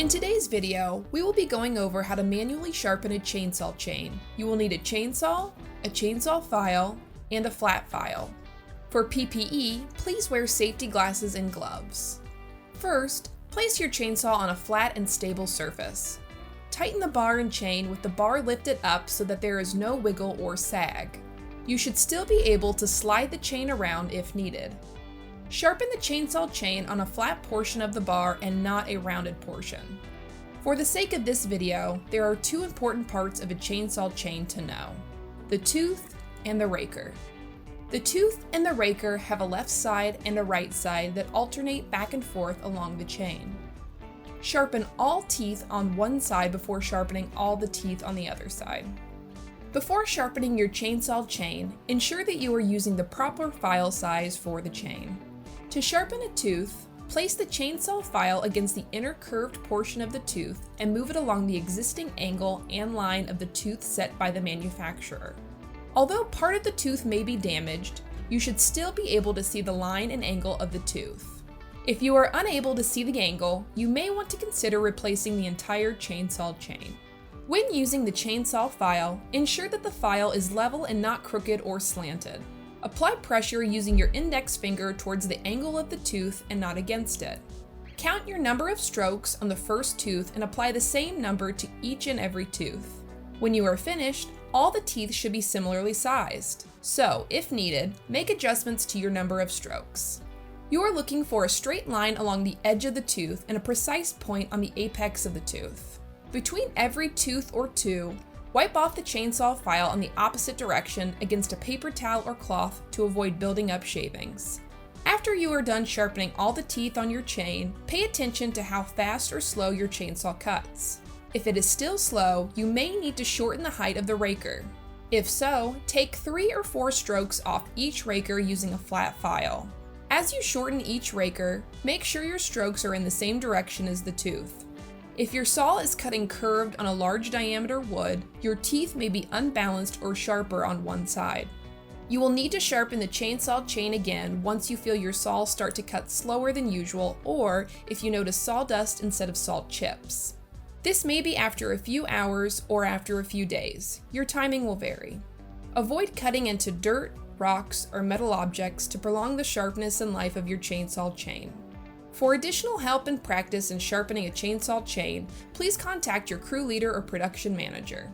In today's video, we will be going over how to manually sharpen a chainsaw chain. You will need a chainsaw file, and a flat file. For PPE, please wear safety glasses and gloves. First, place your chainsaw on a flat and stable surface. Tighten the bar and chain with the bar lifted up so that there is no wiggle or sag. You should still be able to slide the chain around if needed. Sharpen the chainsaw chain on a flat portion of the bar and not a rounded portion. For the sake of this video, there are two important parts of a chainsaw chain to know: the tooth and the raker. The tooth and the raker have a left side and a right side that alternate back and forth along the chain. Sharpen all teeth on one side before sharpening all the teeth on the other side. Before sharpening your chainsaw chain, ensure that you are using the proper file size for the chain. To sharpen a tooth, place the chainsaw file against the inner curved portion of the tooth and move it along the existing angle and line of the tooth set by the manufacturer. Although part of the tooth may be damaged, you should still be able to see the line and angle of the tooth. If you are unable to see the angle, you may want to consider replacing the entire chainsaw chain. When using the chainsaw file, ensure that the file is level and not crooked or slanted. Apply pressure using your index finger towards the angle of the tooth and not against it. Count your number of strokes on the first tooth and apply the same number to each and every tooth. When you are finished, all the teeth should be similarly sized. So, if needed, make adjustments to your number of strokes. You are looking for a straight line along the edge of the tooth and a precise point on the apex of the tooth. Between every tooth or two, wipe off the chainsaw file on the opposite direction against a paper towel or cloth to avoid building up shavings. After you are done sharpening all the teeth on your chain, pay attention to how fast or slow your chainsaw cuts. If it is still slow, you may need to shorten the height of the raker. If so, take 3 or 4 strokes off each raker using a flat file. As you shorten each raker, make sure your strokes are in the same direction as the tooth. If your saw is cutting curved on a large diameter wood, your teeth may be unbalanced or sharper on one side. You will need to sharpen the chainsaw chain again once you feel your saw start to cut slower than usual, or if you notice sawdust instead of salt chips. This may be after a few hours or after a few days. Your timing will vary. Avoid cutting into dirt, rocks, or metal objects to prolong the sharpness and life of your chainsaw chain. For additional help and practice in sharpening a chainsaw chain, please contact your crew leader or production manager.